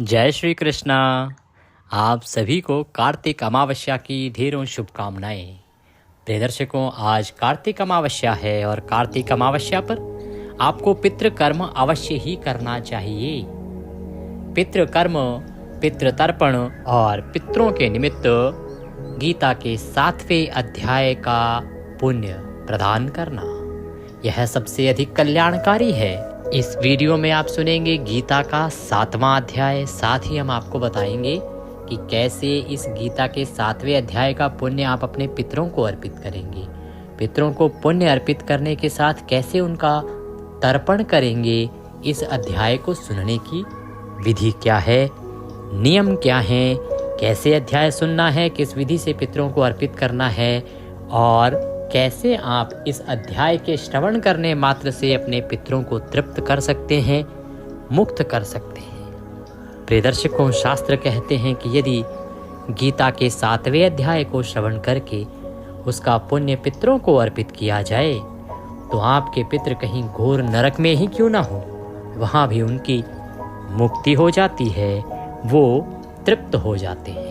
जय श्री कृष्णा। आप सभी को कार्तिक अमावस्या की ढेरों शुभकामनाएं। प्रिय दर्शकों, आज कार्तिक अमावस्या है और कार्तिक अमावस्या पर आपको पितृकर्म अवश्य ही करना चाहिए। पितृकर्म, पितृतर्पण और पितरों के निमित्त गीता के 7वें अध्याय का पुण्य प्रदान करना, यह सबसे अधिक कल्याणकारी है। इस वीडियो में आप सुनेंगे गीता का 7वां अध्याय। साथ ही हम आपको बताएंगे कि कैसे इस गीता के 7वें अध्याय का पुण्य आप अपने पितरों को अर्पित करेंगे। पितरों को पुण्य अर्पित करने के साथ कैसे उनका तर्पण करेंगे। इस अध्याय को सुनने की विधि क्या है, नियम क्या है, कैसे अध्याय सुनना है, किस विधि से पितरों को अर्पित करना है और कैसे आप इस अध्याय के श्रवण करने मात्र से अपने पितरों को तृप्त कर सकते हैं, मुक्त कर सकते हैं। प्रिय दर्शकों, शास्त्र कहते हैं कि यदि गीता के 7वें अध्याय को श्रवण करके उसका पुण्य पितरों को अर्पित किया जाए तो आपके पितृ कहीं घोर नरक में ही क्यों ना हो, वहाँ भी उनकी मुक्ति हो जाती है, वो तृप्त हो जाते हैं।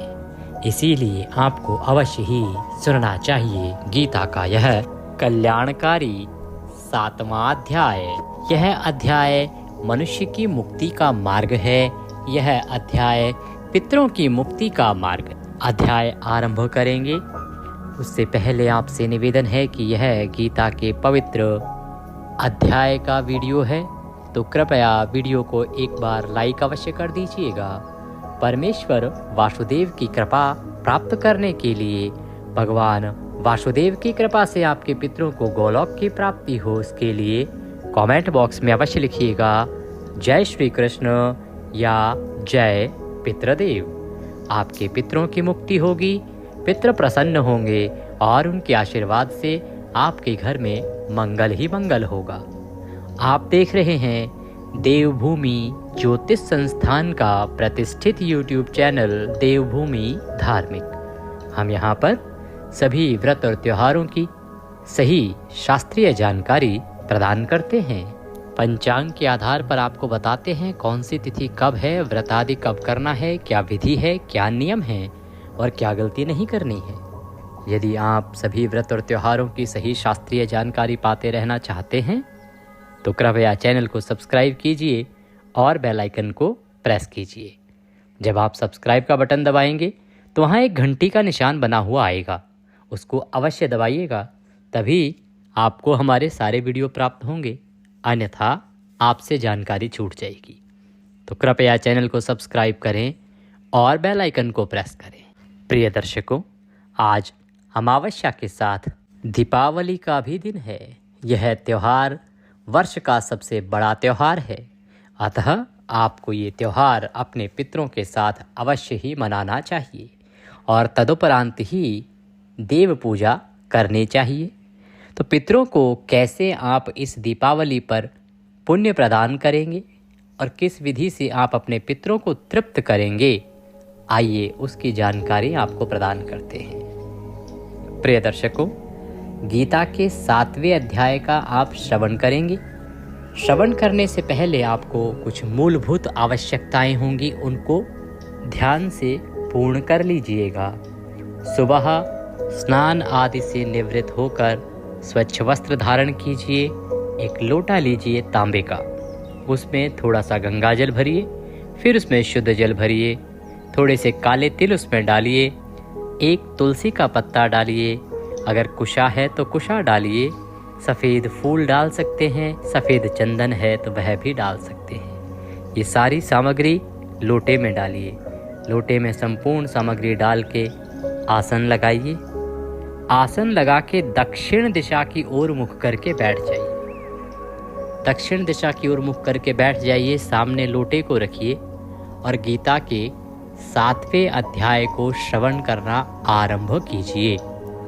इसीलिए आपको अवश्य ही सुनना चाहिए गीता का यह कल्याणकारी 7वां अध्याय। यह अध्याय मनुष्य की मुक्ति का मार्ग है। यह अध्याय पितरों की मुक्ति का मार्ग। अध्याय आरंभ करेंगे उससे पहले आपसे निवेदन है कि यह गीता के पवित्र अध्याय का वीडियो है, तो कृपया वीडियो को एक बार लाइक अवश्य कर दीजिएगा। परमेश्वर वासुदेव की कृपा प्राप्त करने के लिए, भगवान वासुदेव की कृपा से आपके पितरों को गोलोक की प्राप्ति हो, उसके लिए कमेंट बॉक्स में अवश्य लिखिएगा जय श्री कृष्ण या जय पितृदेव। आपके पितरों की मुक्ति होगी, पितृ प्रसन्न होंगे और उनके आशीर्वाद से आपके घर में मंगल ही मंगल होगा। आप देख रहे हैं देवभूमि ज्योतिष संस्थान का प्रतिष्ठित YouTube चैनल देवभूमि धार्मिक। हम यहाँ पर सभी व्रत और त्योहारों की सही शास्त्रीय जानकारी प्रदान करते हैं। पंचांग के आधार पर आपको बताते हैं कौन सी तिथि कब है, व्रत आदि कब करना है, क्या विधि है, क्या नियम है और क्या गलती नहीं करनी है। यदि आप सभी व्रत और त्योहारों की सही शास्त्रीय जानकारी पाते रहना चाहते हैं तो कृपया चैनल को सब्सक्राइब कीजिए और बेल आइकन को प्रेस कीजिए। जब आप सब्सक्राइब का बटन दबाएंगे तो वहाँ एक घंटी का निशान बना हुआ आएगा, उसको अवश्य दबाइएगा, तभी आपको हमारे सारे वीडियो प्राप्त होंगे, अन्यथा आपसे जानकारी छूट जाएगी। तो कृपया चैनल को सब्सक्राइब करें और बेल आइकन को प्रेस करें। प्रिय दर्शकों, आज अमावस्या के साथ दीपावली का भी दिन है। यह त्यौहार वर्ष का सबसे बड़ा त्यौहार है, अतः आपको ये त्यौहार अपने पितरों के साथ अवश्य ही मनाना चाहिए और तदुपरांत ही देव पूजा करनी चाहिए। तो पितरों को कैसे आप इस दीपावली पर पुण्य प्रदान करेंगे और किस विधि से आप अपने पितरों को तृप्त करेंगे, आइए उसकी जानकारी आपको प्रदान करते हैं। प्रिय दर्शकों, गीता के 7वें अध्याय का आप श्रवण करेंगे। श्रवण करने से पहले आपको कुछ मूलभूत आवश्यकताएं होंगी, उनको ध्यान से पूर्ण कर लीजिएगा। सुबह स्नान आदि से निवृत्त होकर स्वच्छ वस्त्र धारण कीजिए। एक लोटा लीजिए तांबे का, उसमें थोड़ा सा गंगा जल भरिए, फिर उसमें शुद्ध जल भरिए, थोड़े से काले तिल उसमें डालिए, एक तुलसी का पत्ता डालिए, अगर कुशा है तो कुशा डालिए, सफ़ेद फूल डाल सकते हैं, सफ़ेद चंदन है तो वह भी डाल सकते हैं। ये सारी सामग्री लोटे में डालिए। लोटे में संपूर्ण सामग्री डाल के आसन लगाइए। आसन लगा के दक्षिण दिशा की ओर मुख करके बैठ जाइए। दक्षिण दिशा की ओर मुख करके बैठ जाइए। सामने लोटे को रखिए और गीता के 7वें अध्याय को श्रवण करना आरंभ कीजिए।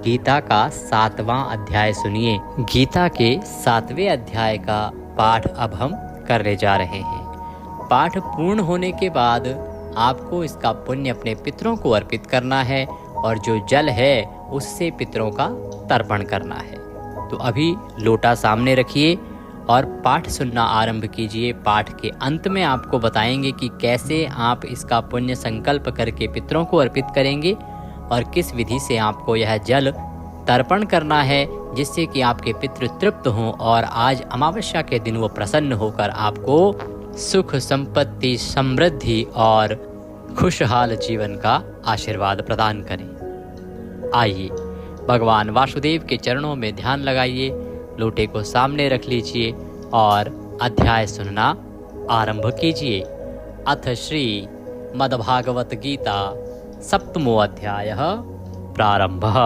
गीता का 7वां अध्याय सुनिए। गीता के 7वें अध्याय का पाठ अब हम करने जा रहे हैं। पाठ पूर्ण होने के बाद आपको इसका पुण्य अपने पितरों को अर्पित करना है और जो जल है उससे पितरों का तर्पण करना है। तो अभी लोटा सामने रखिए और पाठ सुनना आरंभ कीजिए। पाठ के अंत में आपको बताएंगे कि कैसे आप इसका पुण्य संकल्प करके पितरों को अर्पित करेंगे और किस विधि से आपको यह जल तर्पण करना है, जिससे कि आपके पितृ तृप्त हों और आज अमावस्या के दिन वो प्रसन्न होकर आपको सुख, संपत्ति, समृद्धि और खुशहाल जीवन का आशीर्वाद प्रदान करें। आइए भगवान वासुदेव के चरणों में ध्यान लगाइए, लोटे को सामने रख लीजिए और अध्याय सुनना आरंभ कीजिए। अथ श्री मद्भागवत गीता सप्तमो अध्याय प्रारंभः।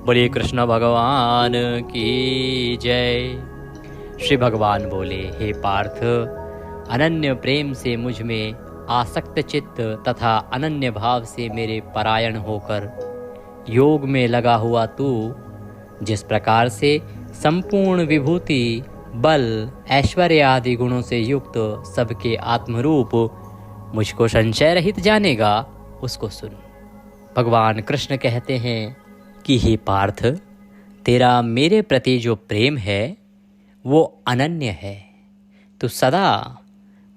बोलिए कृष्ण भगवान की जय। श्री भगवान बोले, हे पार्थ, अनन्य प्रेम से मुझ में आसक्त चित्त तथा अनन्य भाव से मेरे परायण होकर योग में लगा हुआ तू जिस प्रकार से संपूर्ण विभूति, बल, ऐश्वर्य आदि गुणों से युक्त सबके आत्मरूप मुझको संशय रहित जानेगा, उसको सुन। भगवान कृष्ण कहते हैं कि हे पार्थ, तेरा मेरे प्रति जो प्रेम है वो अनन्य है। तू सदा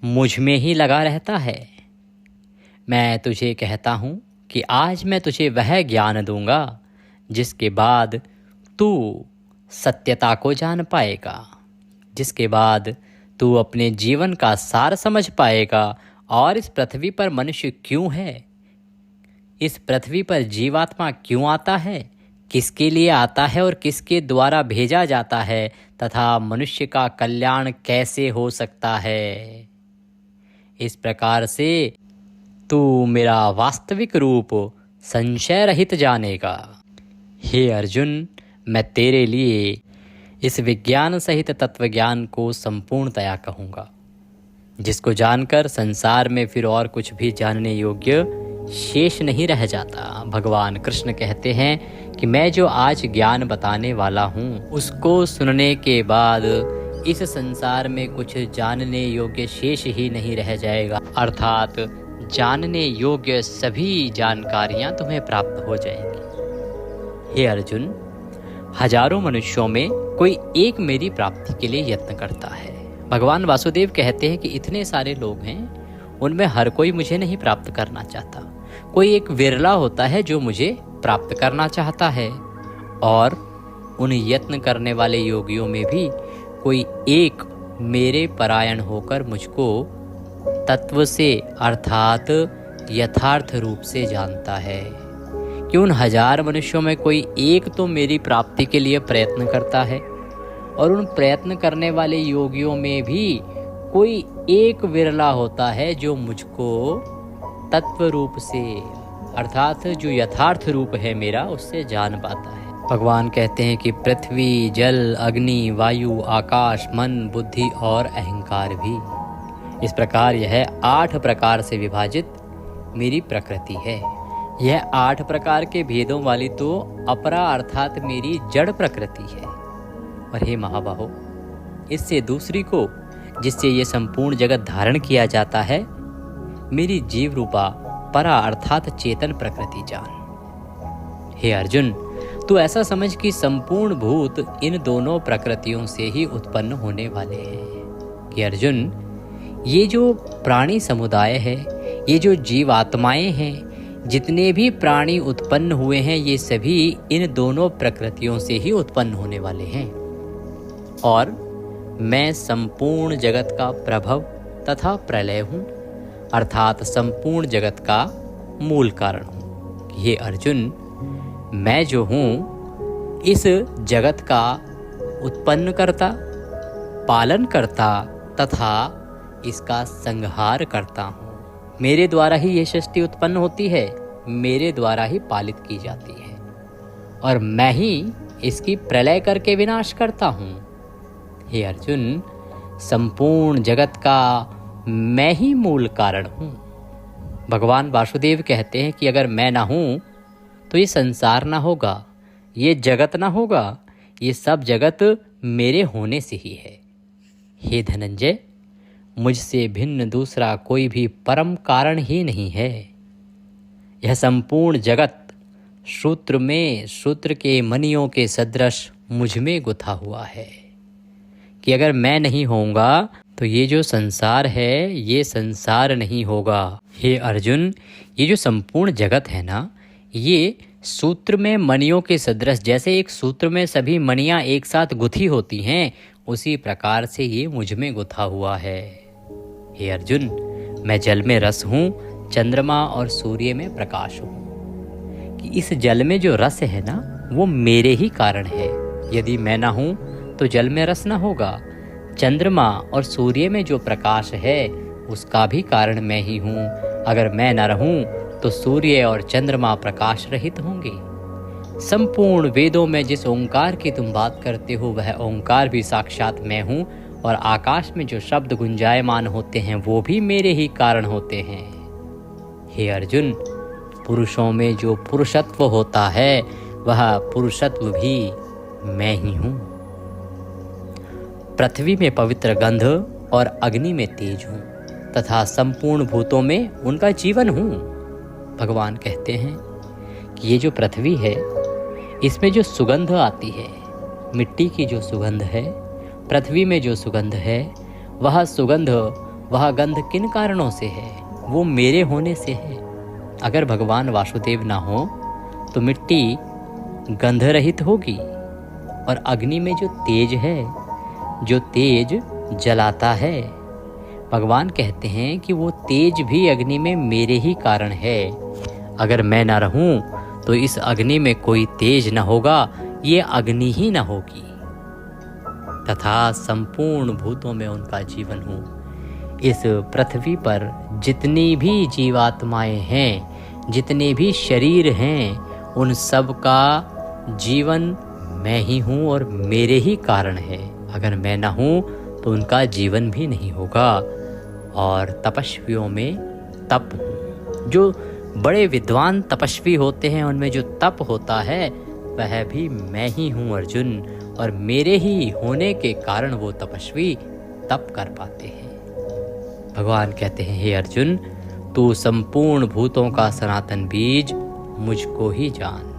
मुझ में ही लगा रहता है। मैं तुझे कहता हूँ कि आज मैं तुझे वह ज्ञान दूंगा जिसके बाद तू सत्यता को जान पाएगा, जिसके बाद तू अपने जीवन का सार समझ पाएगा और इस पृथ्वी पर मनुष्य क्यों है, इस पृथ्वी पर जीवात्मा क्यों आता है, किसके लिए आता है और किसके द्वारा भेजा जाता है, तथा मनुष्य का कल्याण कैसे हो सकता है। इस प्रकार से तू मेरा वास्तविक रूप संशय रहित जानेगा। हे अर्जुन, मैं तेरे लिए इस विज्ञान सहित तत्वज्ञान को संपूर्णतया कहूँगा, जिसको जानकर संसार में फिर और कुछ भी जानने योग्य शेष नहीं रह जाता। भगवान कृष्ण कहते हैं कि मैं जो आज ज्ञान बताने वाला हूँ, उसको सुनने के बाद इस संसार में कुछ जानने योग्य शेष ही नहीं रह जाएगा, अर्थात जानने योग्य सभी जानकारियाँ तुम्हें प्राप्त हो जाएंगी। हे अर्जुन, हजारों मनुष्यों में कोई एक मेरी प्राप्ति के लिए यत्न करता है। भगवान वासुदेव कहते हैं कि इतने सारे लोग हैं, उनमें हर कोई मुझे नहीं प्राप्त करना चाहता। कोई एक विरला होता है जो मुझे प्राप्त करना चाहता है, और उन यत्न करने वाले योगियों में भी कोई एक मेरे परायण होकर मुझको तत्व से अर्थात यथार्थ रूप से जानता है। कि उन हजार मनुष्यों में कोई एक तो मेरी प्राप्ति के लिए प्रयत्न करता है, और उन प्रयत्न करने वाले योगियों में भी कोई एक विरला होता है जो मुझको तत्व रूप से अर्थात जो यथार्थ रूप है मेरा, उससे जान पाता है। भगवान कहते हैं कि पृथ्वी, जल, अग्नि, वायु, आकाश, मन, बुद्धि और अहंकार भी, इस प्रकार यह 8 प्रकार से विभाजित मेरी प्रकृति है। यह 8 प्रकार के भेदों वाली तो अपरा अर्थात मेरी जड़ प्रकृति है। और हे महाबाहो, इससे दूसरी को जिससे ये संपूर्ण जगत धारण किया जाता है, मेरी जीव रूपा परा अर्थात चेतन प्रकृति जान। हे अर्जुन, तू ऐसा समझ कि संपूर्ण भूत इन दोनों प्रकृतियों से ही उत्पन्न होने वाले हैं। कि अर्जुन, ये जो प्राणी समुदाय है, ये जो जीवात्माएं हैं, जितने भी प्राणी उत्पन्न हुए हैं, ये सभी इन दोनों प्रकृतियों से ही उत्पन्न होने वाले हैं। और मैं संपूर्ण जगत का प्रभव तथा प्रलय हूँ, अर्थात संपूर्ण जगत का मूल कारण हूँ। ये अर्जुन, मैं जो हूँ इस जगत का उत्पन्न करता, पालन करता तथा इसका संहार करता हूँ। मेरे द्वारा ही ये सृष्टि उत्पन्न होती है, मेरे द्वारा ही पालित की जाती है, और मैं ही इसकी प्रलय करके विनाश करता हूँ। हे अर्जुन, संपूर्ण जगत का मैं ही मूल कारण हूँ। भगवान वासुदेव कहते हैं कि अगर मैं ना हूँ तो ये संसार ना होगा, ये जगत ना होगा, ये सब जगत मेरे होने से ही है। हे धनंजय, मुझसे भिन्न दूसरा कोई भी परम कारण ही नहीं है। यह संपूर्ण जगत सूत्र में सूत्र के मणियों के सदृश मुझ में गुथा हुआ है। कि अगर मैं नहीं होऊंगा तो ये जो संसार है ये संसार नहीं होगा। हे अर्जुन, ये जो संपूर्ण जगत है ना, ये सूत्र में मणियों के सदृश, जैसे एक सूत्र में सभी मणियां एक साथ गुथी होती हैं, उसी प्रकार से ये मुझ में गुथा हुआ है। हे अर्जुन, मैं जल में रस हूँ, चंद्रमा और सूर्य में प्रकाश हूँ। कि इस जल में जो रस है ना वो मेरे ही कारण है। यदि मैं ना हूँ तो जल में रस ना होगा। चंद्रमा और सूर्य में जो प्रकाश है उसका भी कारण मैं ही हूँ। अगर मैं न रहूँ तो सूर्य और चंद्रमा प्रकाश रहित होंगे। संपूर्ण वेदों में जिस ओंकार की तुम बात करते हो वह ओंकार भी साक्षात मैं हूँ, और आकाश में जो शब्द गुंजायमान होते हैं वो भी मेरे ही कारण होते हैं। हे अर्जुन, पुरुषों में जो पुरुषत्व होता है वह पुरुषत्व भी मैं ही हूँ। पृथ्वी में पवित्र गंध और अग्नि में तेज हूँ तथा संपूर्ण भूतों में उनका जीवन हूँ। भगवान कहते हैं कि ये जो पृथ्वी है इसमें जो सुगंध आती है, मिट्टी की जो सुगंध है, पृथ्वी में जो सुगंध है, वह सुगंध, वह गंध किन कारणों से है? वो मेरे होने से है। अगर भगवान वासुदेव ना हो तो मिट्टी गंध रहित होगी, और अग्नि में जो तेज है, जो तेज जलाता है, भगवान कहते हैं कि वो तेज भी अग्नि में मेरे ही कारण है। अगर मैं ना रहूं तो इस अग्नि में कोई तेज न होगा, ये अग्नि ही न होगी। तथा संपूर्ण भूतों में उनका जीवन हूँ। इस पृथ्वी पर जितनी भी जीवात्माएं हैं, जितने भी शरीर हैं, उन सब का जीवन मैं ही हूँ और मेरे ही कारण है। अगर मैं ना हूँ तो उनका जीवन भी नहीं होगा। और तपस्वियों में तप हूँ। जो बड़े विद्वान तपस्वी होते हैं उनमें जो तप होता है वह भी मैं ही हूँ अर्जुन, और मेरे ही होने के कारण वो तपस्वी तप कर पाते हैं। भगवान कहते हैं, हे अर्जुन, तू संपूर्ण भूतों का सनातन बीज मुझको ही जान।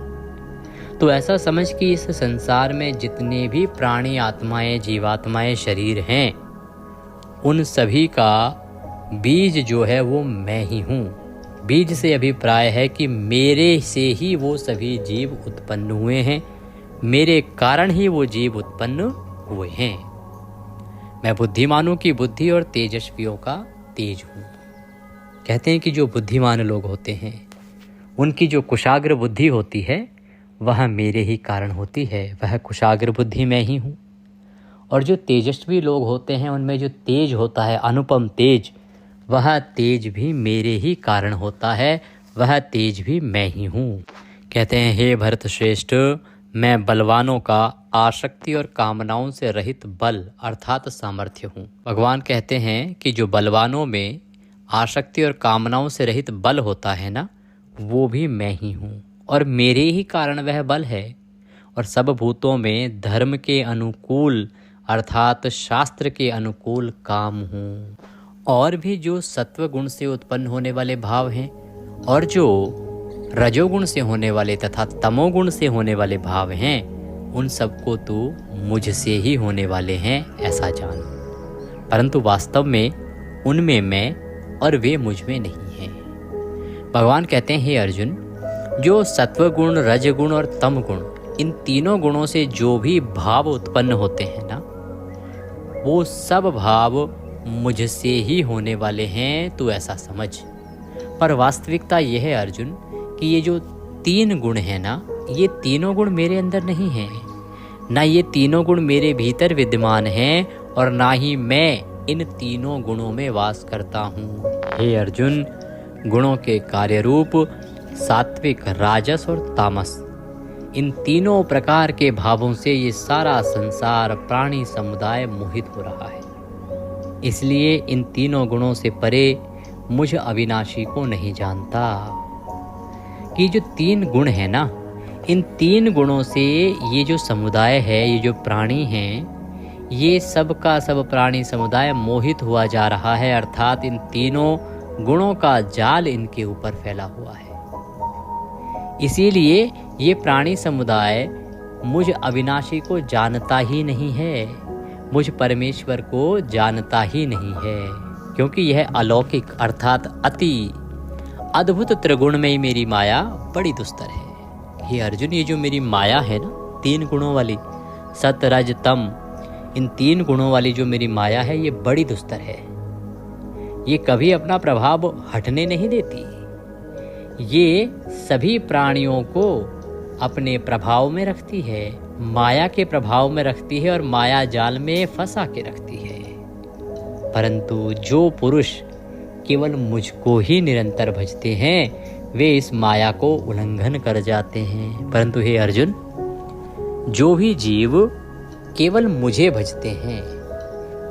तो ऐसा समझ कि इस संसार में जितने भी प्राणी आत्माएं, जीवात्माएं, शरीर हैं, उन सभी का बीज जो है वो मैं ही हूँ। बीज से अभिप्राय है कि मेरे से ही वो सभी जीव उत्पन्न हुए हैं, मेरे कारण ही वो जीव उत्पन्न हुए हैं। मैं बुद्धिमानों की बुद्धि और तेजस्वियों का तेज हूँ। कहते हैं कि जो बुद्धिमान लोग होते हैं उनकी जो कुशाग्र बुद्धि होती है वह मेरे ही कारण होती है। वह कुशाग्र बुद्धि मैं ही हूँ। और जो तेजस्वी लोग होते हैं उनमें जो तेज होता है, अनुपम तेज, वह तेज भी मेरे ही कारण होता है। वह तेज भी मैं ही हूँ। कहते हैं, हे भरत श्रेष्ठ, मैं बलवानों का आसक्ति और कामनाओं से रहित बल अर्थात सामर्थ्य हूँ। भगवान कहते हैं कि जो बलवानों में आसक्ति और कामनाओं से रहित बल होता है ना, वो भी मैं ही हूँ और मेरे ही कारण वह बल है। और सब भूतों में धर्म के अनुकूल अर्थात शास्त्र के अनुकूल काम हूँ। और भी जो सत्व गुण से उत्पन्न होने वाले भाव हैं और जो रजोगुण से होने वाले तथा तमोगुण से होने वाले भाव हैं, उन सबको तो मुझसे ही होने वाले हैं ऐसा जान। परंतु वास्तव में उनमें मैं और वे मुझ में नहीं हैं। भगवान कहते हैं, हे अर्जुन, जो सत्वगुण, रजगुण और तमगुण, इन तीनों गुणों से जो भी भाव उत्पन्न होते हैं ना, वो सब भाव मुझसे ही होने वाले हैं, तू ऐसा समझ। पर वास्तविकता यह है अर्जुन कि ये जो तीन गुण हैं ना, ये तीनों गुण मेरे अंदर नहीं हैं, ना ये तीनों गुण मेरे भीतर विद्यमान हैं, और ना ही मैं इन तीनों गुणों में वास करता हूँ। हे अर्जुन, गुणों के कार्य रूप सात्विक, राजस और तामस, इन तीनों प्रकार के भावों से ये सारा संसार, प्राणी समुदाय मोहित हो रहा है। इसलिए इन तीनों गुणों से परे मुझ अविनाशी को नहीं जानता। कि जो तीन गुण है ना, इन तीन गुणों से ये जो समुदाय है, ये जो प्राणी हैं, ये सब का सब प्राणी समुदाय मोहित हुआ जा रहा है। अर्थात इन तीनों गुणों का जाल इनके ऊपर फैला हुआ है। इसीलिए ये प्राणी समुदाय मुझ अविनाशी को जानता ही नहीं है। मुझ परमेश्वर को जानता ही नहीं है, क्योंकि यह अलौकिक अर्थात अति अद्भुत त्रिगुण में ही मेरी माया बड़ी दुस्तर है। हे अर्जुन, ये जो मेरी माया है ना, 3 गुणों वाली, सत रज तम, इन 3 गुणों वाली जो मेरी माया है ये बड़ी दुस्तर है। ये कभी अपना प्रभाव हटने नहीं देती। ये सभी प्राणियों को अपने प्रभाव में रखती है, माया के प्रभाव में रखती है और माया जाल में फंसा के रखती है। परंतु जो पुरुष केवल मुझको ही निरंतर भजते हैं वे इस माया को उल्लंघन कर जाते हैं। परंतु हे अर्जुन, जो भी जीव केवल मुझे भजते हैं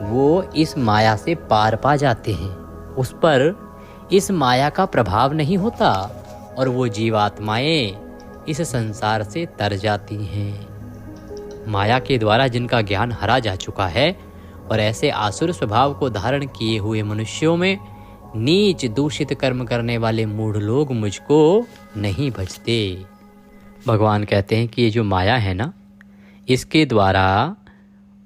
वो इस माया से पार पा जाते हैं, उस पर इस माया का प्रभाव नहीं होता और वो जीवात्माएं इस संसार से तर जाती हैं। माया के द्वारा जिनका ज्ञान हरा जा चुका है और ऐसे आसुर स्वभाव को धारण किए हुए मनुष्यों में नीच दूषित कर्म करने वाले मूढ़ लोग मुझको नहीं भजते। भगवान कहते हैं कि ये जो माया है ना, इसके द्वारा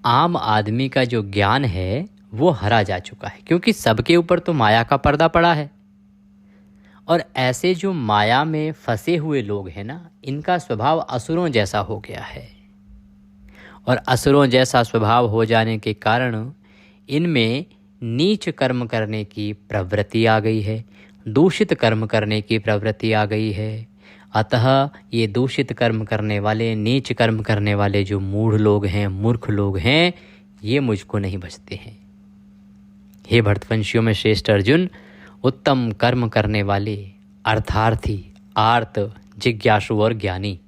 आम आदमी का जो ज्ञान है वो हरा जा चुका है, क्योंकि सबके ऊपर तो माया का पर्दा पड़ा है। और ऐसे जो माया में फंसे हुए लोग हैं ना, इनका स्वभाव असुरों जैसा हो गया है। और असुरों जैसा स्वभाव हो जाने के कारण इनमें नीच कर्म करने की प्रवृत्ति आ गई है, दूषित कर्म करने की प्रवृत्ति आ गई है। अतः ये दूषित कर्म करने वाले, नीच कर्म करने वाले जो मूढ़ लोग हैं, मूर्ख लोग हैं, ये मुझको नहीं भजते हैं। हे भरतवंशियों में श्रेष्ठ अर्जुन, उत्तम कर्म करने वाले अर्थार्थी, आर्त, जिज्ञासु और ज्ञानी,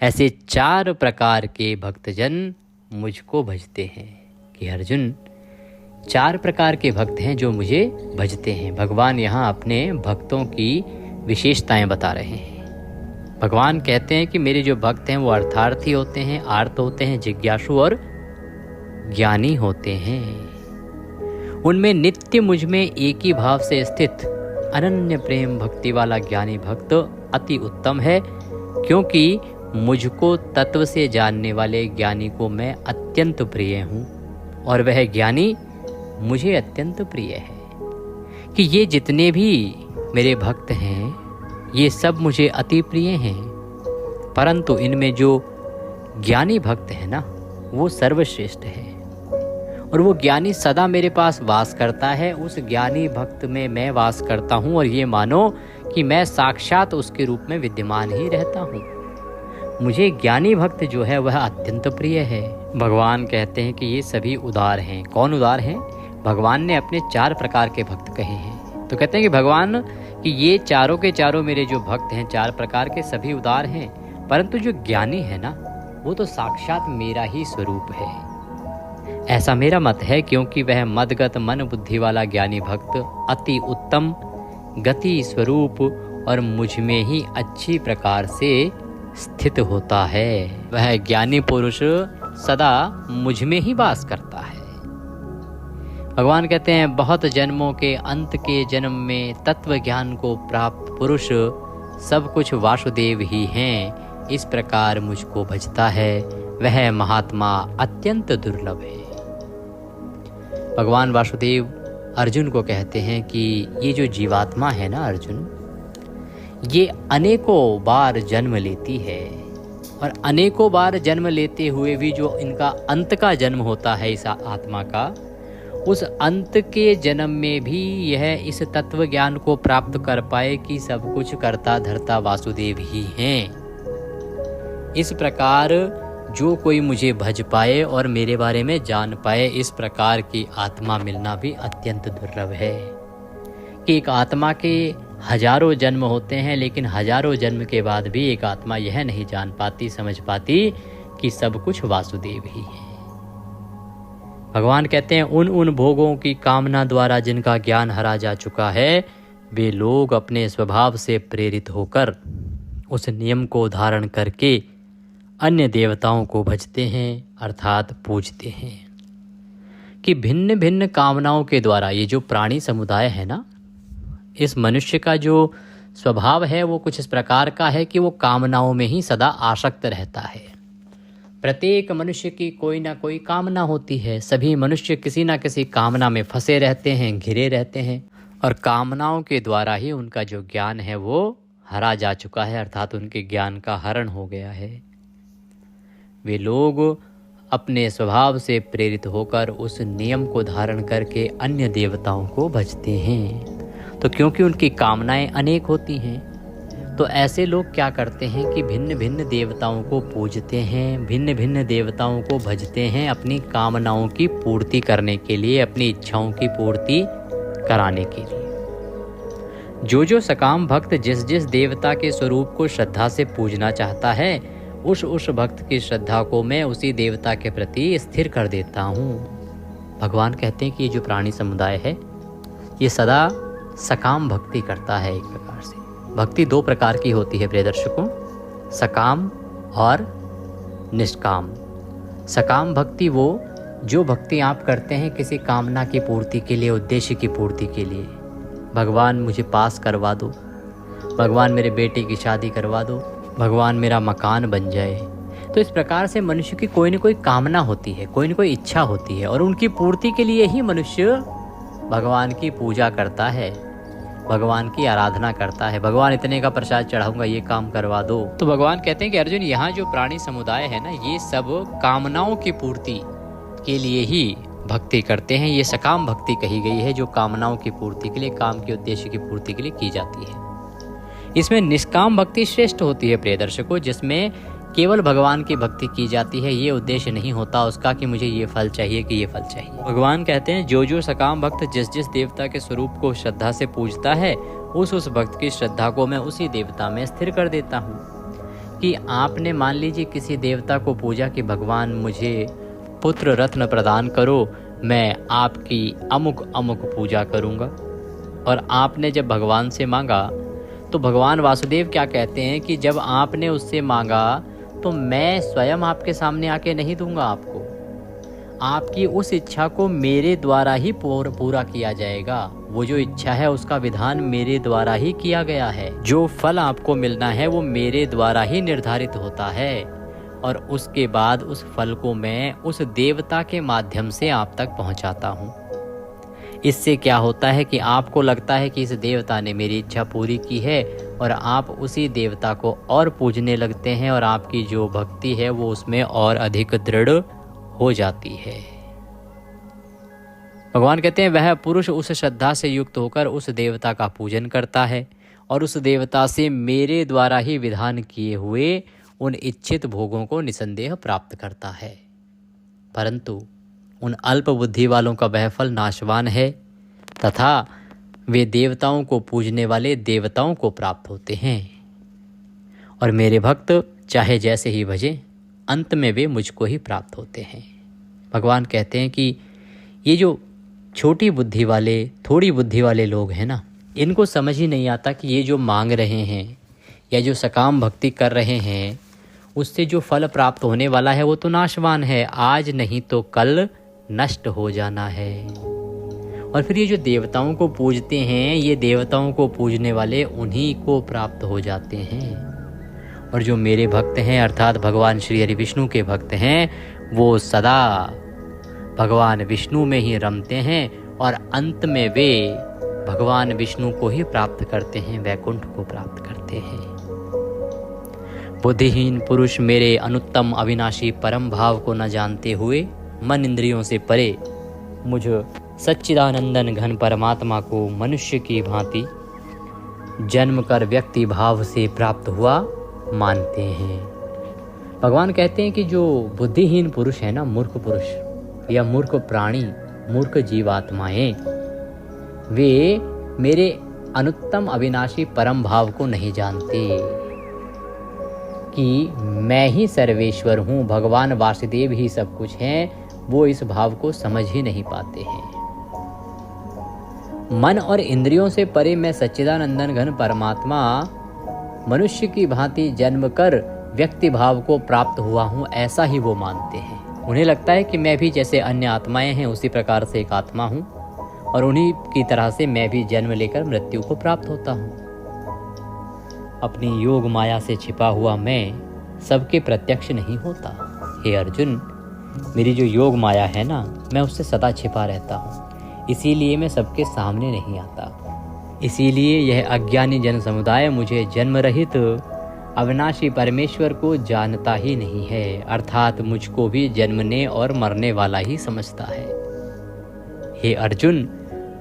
ऐसे 4 प्रकार के भक्तजन मुझको भजते हैं। कि अर्जुन, 4 प्रकार के भक्त हैं जो मुझे भजते हैं। भगवान यहाँ अपने भक्तों की विशेषताएं बता रहे हैं। भगवान कहते हैं कि मेरे जो भक्त हैं वो अर्थार्थी होते हैं, आर्त होते हैं, जिज्ञासु और ज्ञानी होते हैं। उनमें नित्य मुझ में एक ही भाव से स्थित अनन्य प्रेम भक्ति वाला ज्ञानी भक्त अति उत्तम है, क्योंकि मुझको तत्व से जानने वाले ज्ञानी को मैं अत्यंत प्रिय हूँ और वह ज्ञानी मुझे अत्यंत प्रिय है। कि ये जितने भी मेरे भक्त हैं ये सब मुझे अति प्रिय हैं, परंतु इनमें जो ज्ञानी भक्त है ना वो सर्वश्रेष्ठ है। और वो ज्ञानी सदा मेरे पास वास करता है, उस ज्ञानी भक्त में मैं वास करता हूँ और ये मानो कि मैं साक्षात उसके रूप में विद्यमान ही रहता हूँ। मुझे ज्ञानी भक्त जो है वह अत्यंत प्रिय है। भगवान कहते हैं कि ये सभी उदार हैं। कौन उदार हैं? भगवान ने अपने 4 प्रकार के भक्त कहे हैं। तो कहते हैं कि भगवान कि ये चारों के चारों मेरे जो भक्त हैं 4 प्रकार के सभी उदार हैं, परंतु जो ज्ञानी है ना वो तो साक्षात मेरा ही स्वरूप है। ऐसा मेरा मत है, क्योंकि वह मदगत मन बुद्धि वाला ज्ञानी भक्त अति उत्तम गति स्वरूप और मुझ में ही अच्छी प्रकार से स्थित होता है। वह ज्ञानी पुरुष सदा मुझ में ही वास करता है। भगवान कहते हैं बहुत जन्मों के अंत के जन्म में तत्व ज्ञान को प्राप्त पुरुष सब कुछ वासुदेव ही हैं, इस प्रकार मुझको भजता है वह महात्मा अत्यंत दुर्लभ है। भगवान वासुदेव अर्जुन को कहते हैं कि ये जो जीवात्मा है ना अर्जुन, ये अनेकों बार जन्म लेती है और अनेकों बार जन्म लेते हुए भी जो इनका अंत का जन्म होता है इस आत्मा का, उस अंत के जन्म में भी यह इस तत्व ज्ञान को प्राप्त कर पाए कि सब कुछ करता धरता वासुदेव ही हैं। इस प्रकार जो कोई मुझे भज पाए और मेरे बारे में जान पाए, इस प्रकार की आत्मा मिलना भी अत्यंत दुर्लभ है। कि एक आत्मा के हजारों जन्म होते हैं, लेकिन हजारों जन्म के बाद भी एक आत्मा यह नहीं जान पाती, समझ पाती कि सब कुछ वासुदेव ही है। भगवान कहते हैं उन भोगों की कामना द्वारा जिनका ज्ञान हरा जा चुका है, वे लोग अपने स्वभाव से प्रेरित होकर उस नियम को धारण करके अन्य देवताओं को भजते हैं अर्थात पूजते हैं। कि भिन्न भिन्न कामनाओं के द्वारा ये जो प्राणी समुदाय है ना, इस मनुष्य का जो स्वभाव है वो कुछ इस प्रकार का है कि वो कामनाओं में ही सदा आसक्त रहता है। प्रत्येक मनुष्य की कोई ना कोई कामना होती है। सभी मनुष्य किसी ना किसी कामना में फंसे रहते हैं, घिरे रहते हैं, और कामनाओं के द्वारा ही उनका जो ज्ञान है वो हरा जा चुका है, अर्थात उनके ज्ञान का हरण हो गया है। वे लोग अपने स्वभाव से प्रेरित होकर उस नियम को धारण करके अन्य देवताओं को भजते हैं। तो क्योंकि उनकी कामनाएं अनेक होती हैं, तो ऐसे लोग क्या करते हैं कि भिन्न भिन्न देवताओं को पूजते हैं, भिन्न भिन्न देवताओं को भजते हैं अपनी कामनाओं की पूर्ति करने के लिए, अपनी इच्छाओं की पूर्ति कराने के लिए। जो सकाम भक्त जिस जिस देवता के स्वरूप को श्रद्धा से पूजना चाहता है, उस भक्त की श्रद्धा को मैं उसी देवता के प्रति स्थिर कर देता हूँ। भगवान कहते हैं कि ये जो प्राणी समुदाय है ये सदा सकाम भक्ति करता है। एक प्रकार से भक्ति दो प्रकार की होती है प्रिय दर्शकों, सकाम और निष्काम। सकाम भक्ति वो जो भक्ति आप करते हैं किसी कामना की पूर्ति के लिए, उद्देश्य की पूर्ति के लिए। भगवान मुझे पास करवा दो, भगवान मेरे बेटे की शादी करवा दो, भगवान मेरा मकान बन जाए। तो इस प्रकार से मनुष्य की कोई न कोई कामना होती है, कोई न कोई इच्छा होती है, और उनकी पूर्ति के लिए ही मनुष्य भगवान की पूजा करता है, भगवान की आराधना करता है। भगवान इतने का प्रसाद चढ़ाऊंगा, ये काम करवा दो। तो भगवान कहते हैं कि अर्जुन, यहाँ जो प्राणी समुदाय है ना, ये सब कामनाओं की पूर्ति के लिए ही भक्ति करते हैं। ये सकाम भक्ति कही गई है, जो कामनाओं की पूर्ति के लिए, काम के उद्देश्य की पूर्ति के लिए की जाती है। इसमें निष्काम भक्ति श्रेष्ठ होती है प्रिय दर्शकों, जिसमें केवल भगवान की भक्ति की जाती है। ये उद्देश्य नहीं होता उसका कि मुझे ये फल चाहिए कि ये फल चाहिए। भगवान कहते हैं जो सकाम भक्त जिस जिस देवता के स्वरूप को श्रद्धा से पूजता है, उस भक्त की श्रद्धा को मैं उसी देवता में स्थिर कर देता हूँ। कि आपने मान लीजिए किसी देवता को पूजा कि भगवान मुझे पुत्र रत्न प्रदान करो, मैं आपकी अमुक अमुक पूजा करूँगा। और आपने जब भगवान से मांगा तो भगवान वासुदेव क्या कहते हैं कि जब आपने उससे मांगा तो मैं स्वयं आपके सामने आके नहीं दूंगा आपको, आपकी उस इच्छा को मेरे द्वारा ही पूरा किया जाएगा। वो जो इच्छा है उसका विधान मेरे द्वारा ही किया गया है। जो फल आपको मिलना है वो मेरे द्वारा ही निर्धारित होता है, और उसके बाद उस फल को मैं उस देवता के माध्यम से आप तक पहुंचाता हूँ। इससे क्या होता है कि आपको लगता है कि इस देवता ने मेरी इच्छा पूरी की है, और आप उसी देवता को और पूजने लगते हैं, और आपकी जो भक्ति है वो उसमें और अधिक दृढ़ हो जाती है। भगवान कहते हैं वह पुरुष उस श्रद्धा से युक्त होकर उस देवता का पूजन करता है, और उस देवता से मेरे द्वारा ही विधान किए हुए उन इच्छित भोगों को निसंदेह प्राप्त करता है। परंतु उन अल्प बुद्धि वालों का वह फल नाशवान है, तथा वे देवताओं को पूजने वाले देवताओं को प्राप्त होते हैं। और मेरे भक्त चाहे जैसे ही भजें, अंत में वे मुझको ही प्राप्त होते हैं। भगवान कहते हैं कि ये जो छोटी बुद्धि वाले, थोड़ी बुद्धि वाले लोग हैं ना, इनको समझ ही नहीं आता कि ये जो मांग रहे हैं या जो सकाम भक्ति कर रहे हैं, उससे जो फल प्राप्त होने वाला है वो तो नाशवान है, आज नहीं तो कल नष्ट हो जाना है। और फिर ये जो देवताओं को पूजते हैं, ये देवताओं को पूजने वाले उन्हीं को प्राप्त हो जाते हैं। और जो मेरे भक्त हैं, अर्थात भगवान श्री हरि विष्णु के भक्त हैं, वो सदा भगवान विष्णु में ही रमते हैं, और अंत में वे भगवान विष्णु को ही प्राप्त करते हैं, वैकुंठ को प्राप्त करते हैं। बुद्धिहीन पुरुष मेरे अनुत्तम अविनाशी परम भाव को न जानते हुए मन इंद्रियों से परे मुझ सच्चिदानंदन घन परमात्मा को मनुष्य की भांति जन्म कर व्यक्ति भाव से प्राप्त हुआ मानते हैं। भगवान कहते हैं कि जो बुद्धिहीन पुरुष है ना, मूर्ख पुरुष या मूर्ख प्राणी, मूर्ख जीवात्माएं, वे मेरे अनुत्तम अविनाशी परम भाव को नहीं जानते कि मैं ही सर्वेश्वर हूँ, भगवान वासुदेव ही सब कुछ हैं। वो इस भाव को समझ ही नहीं पाते हैं। मन और इंद्रियों से परे मैं सच्चिदानंदन घन परमात्मा मनुष्य की भांति जन्म कर व्यक्ति भाव को प्राप्त हुआ हूँ, ऐसा ही वो मानते हैं। उन्हें लगता है कि मैं भी जैसे अन्य आत्माएं हैं उसी प्रकार से एक आत्मा हूँ, और उन्हीं की तरह से मैं भी जन्म लेकर मृत्यु को प्राप्त होता हूँ। अपनी योग माया से छिपा हुआ मैं सबके प्रत्यक्ष नहीं होता। हे अर्जुन, मेरी जो योग माया है ना, मैं उससे सदा छिपा रहता हूँ, इसीलिए मैं सबके सामने नहीं आता। इसीलिए यह अज्ञानी जन समुदाय मुझे जन्म रहित अविनाशी परमेश्वर को जानता ही नहीं है, अर्थात मुझको भी जन्मने और मरने वाला ही समझता है। हे अर्जुन,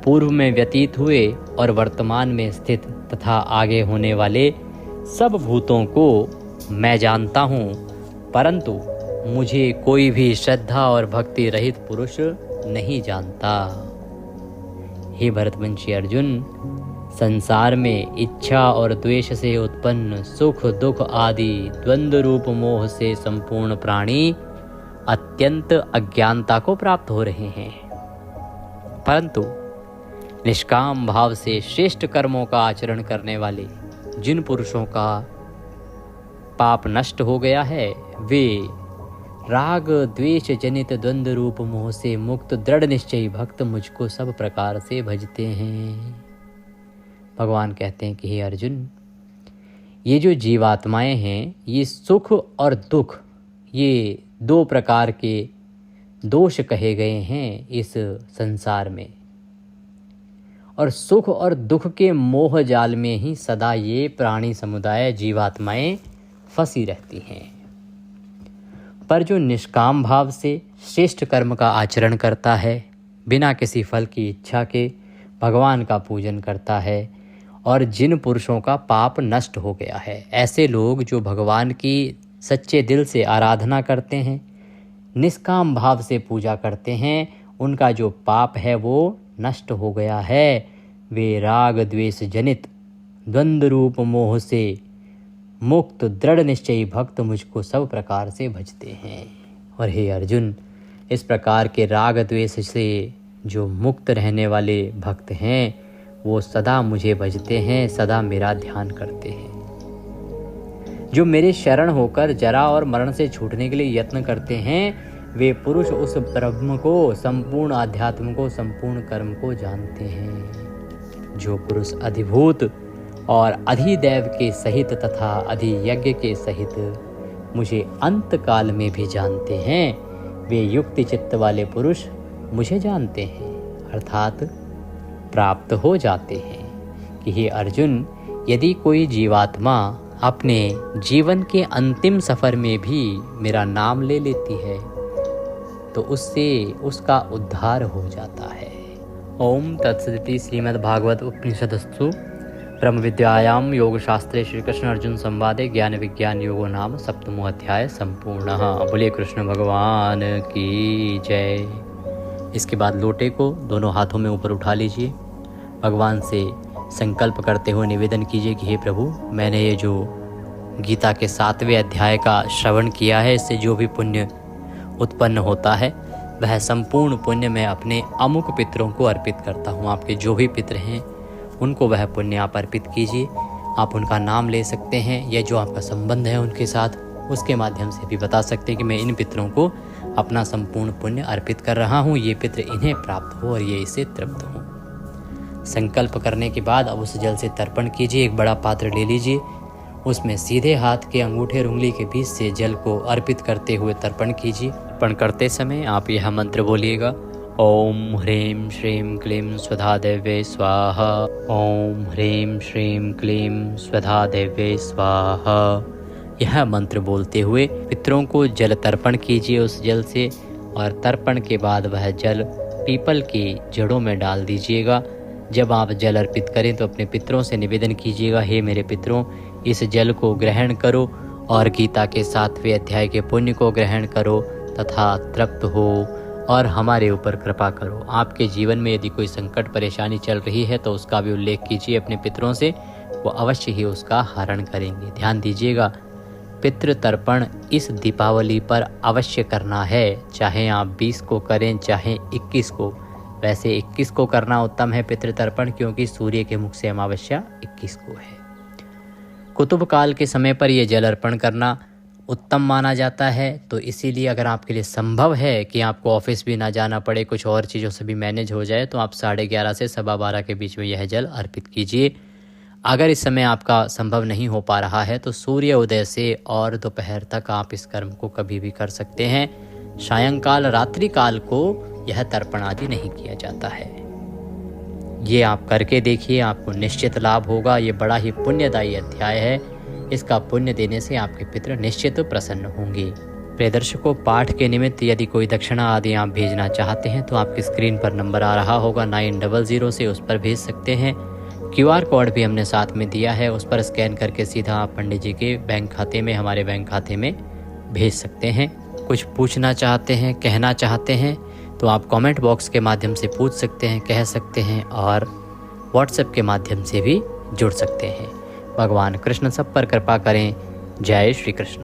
पूर्व में व्यतीत हुए और वर्तमान में स्थित तथा आगे होने वाले सब भूतों को मैं जानता हूँ, परंतु मुझे कोई भी श्रद्धा और भक्ति रहित पुरुष नहीं जानता। हे भरतवंशी अर्जुन, संसार में इच्छा और द्वेष से उत्पन्न सुख दुख आदि द्वंद्व रूप मोह से संपूर्ण प्राणी अत्यंत अज्ञानता को प्राप्त हो रहे हैं, परंतु निष्काम भाव से श्रेष्ठ कर्मों का आचरण करने वाले जिन पुरुषों का पाप नष्ट हो गया है, वे राग द्वेष जनित द्वंद्व रूप मोह से मुक्त दृढ़ निश्चयी भक्त मुझको सब प्रकार से भजते हैं। भगवान कहते हैं कि हे अर्जुन, ये जो जीवात्माएं हैं, ये सुख और दुख, ये दो प्रकार के दोष कहे गए हैं इस संसार में, और सुख और दुख के मोह जाल में ही सदा ये प्राणी समुदाय जीवात्माएं फंसी रहती हैं। पर जो निष्काम भाव से श्रेष्ठ कर्म का आचरण करता है, बिना किसी फल की इच्छा के भगवान का पूजन करता है, और जिन पुरुषों का पाप नष्ट हो गया है, ऐसे लोग जो भगवान की सच्चे दिल से आराधना करते हैं, निष्काम भाव से पूजा करते हैं, उनका जो पाप है वो नष्ट हो गया है। वे राग द्वेष जनित द्वंद्व रूप मोह से मुक्त दृढ़ निश्चयी भक्त मुझको सब प्रकार से भजते हैं। और हे अर्जुन, इस प्रकार के राग द्वेष से जो मुक्त रहने वाले भक्त हैं, वो सदा मुझे भजते हैं, सदा मेरा ध्यान करते हैं। जो मेरे शरण होकर जरा और मरण से छूटने के लिए यत्न करते हैं, वे पुरुष उस ब्रह्म को, संपूर्ण अध्यात्म को, संपूर्ण कर्म को जानते हैं। जो पुरुष अधिभूत और अधिदैव के सहित तथा अधियज्ञ के सहित मुझे अंत काल में भी जानते हैं, वे युक्ति चित्त वाले पुरुष मुझे जानते हैं, अर्थात प्राप्त हो जाते हैं। कि हे अर्जुन, यदि कोई जीवात्मा अपने जीवन के अंतिम सफर में भी मेरा नाम ले लेती है, तो उससे उसका उद्धार हो जाता है। ओम तत्सदिति श्रीमद्भागवत उपनिषदस्तु ब्रह्म विद्यायाम योग शास्त्रे श्री कृष्ण अर्जुन संवादे ज्ञान विज्ञान योगो नाम सप्तमो अध्याय संपूर्णः। बोले कृष्ण भगवान की जय। इसके बाद लोटे को दोनों हाथों में ऊपर उठा लीजिए। भगवान से संकल्प करते हुए निवेदन कीजिए कि हे प्रभु, मैंने ये जो गीता के 7वें अध्याय का श्रवण किया है, इससे जो भी पुण्य उत्पन्न होता है, वह संपूर्ण पुण्य मैं अपने अमुक पितरों को अर्पित करता हूँ। आपके जो भी पितर हैं, उनको वह पुण्य आप अर्पित कीजिए। आप उनका नाम ले सकते हैं, या जो आपका संबंध है उनके साथ, उसके माध्यम से भी बता सकते हैं कि मैं इन पितरों को अपना संपूर्ण पुण्य अर्पित कर रहा हूँ, ये पितर इन्हें प्राप्त हो और ये इससे तृप्त हो। संकल्प करने के बाद अब उस जल से तर्पण कीजिए। एक बड़ा पात्र ले लीजिए, उसमें सीधे हाथ के अंगूठे और उंगली के बीच से जल को अर्पित करते हुए तर्पण कीजिए। तर्पण करते समय आप यह मंत्र बोलिएगा, ओम ह्रीं श्रीं क्लीं स्वधा देवे स्वाहा। ओम ह्रीं श्रीं क्लीं स्वधा देवे स्वाहा। यह मंत्र बोलते हुए पितरों को जल तर्पण कीजिए उस जल से, और तर्पण के बाद वह जल पीपल की जड़ों में डाल दीजिएगा। जब आप जल अर्पित करें तो अपने पितरों से निवेदन कीजिएगा, हे मेरे पितरों, इस जल को ग्रहण करो और गीता के 7वें अध्याय के पुण्य को ग्रहण करो तथा तृप्त हो और हमारे ऊपर कृपा करो। आपके जीवन में यदि कोई संकट परेशानी चल रही है तो उसका भी उल्लेख कीजिए अपने पितरों से, वो अवश्य ही उसका हरण करेंगे। ध्यान दीजिएगा, पितृ तर्पण इस दीपावली पर अवश्य करना है, चाहे आप 20 को करें चाहे 21 को। वैसे 21 को करना उत्तम है पितृ तर्पण, क्योंकि सूर्य के मुख से अमावस्या 21 को है। कुतुब काल के समय पर यह जल अर्पण करना उत्तम माना जाता है, तो इसीलिए अगर आपके लिए संभव है कि आपको ऑफिस भी ना जाना पड़े, कुछ और चीज़ों से भी मैनेज हो जाए, तो आप 11:30 से 12:15 के बीच में यह जल अर्पित कीजिए। अगर इस समय आपका संभव नहीं हो पा रहा है तो सूर्य उदय से और दोपहर तक आप इस कर्म को कभी भी कर सकते हैं। सायंकाल रात्रि काल को यह तर्पण आदि नहीं किया जाता है। ये आप करके देखिए, आपको निश्चित लाभ होगा। ये बड़ा ही पुण्यदायी अध्याय है। इसका पुण्य देने से आपके पितृ निश्चित प्रसन्न होंगे। प्रिय दर्शकों, पाठ के निमित्त यदि कोई दक्षिणा आदि आप भेजना चाहते हैं तो आपकी स्क्रीन पर नंबर आ रहा होगा 900 से, उस पर भेज सकते हैं। QR कोड भी हमने साथ में दिया है, उस पर स्कैन करके सीधा आप पंडित जी के बैंक खाते में, हमारे बैंक खाते में भेज सकते हैं। कुछ पूछना चाहते हैं, कहना चाहते हैं तो आप कमेंट बॉक्स के माध्यम से पूछ सकते हैं, कह सकते हैं और व्हाट्सएप के माध्यम से भी जुड़ सकते हैं। भगवान कृष्ण सब पर कृपा करें। जय श्री कृष्ण।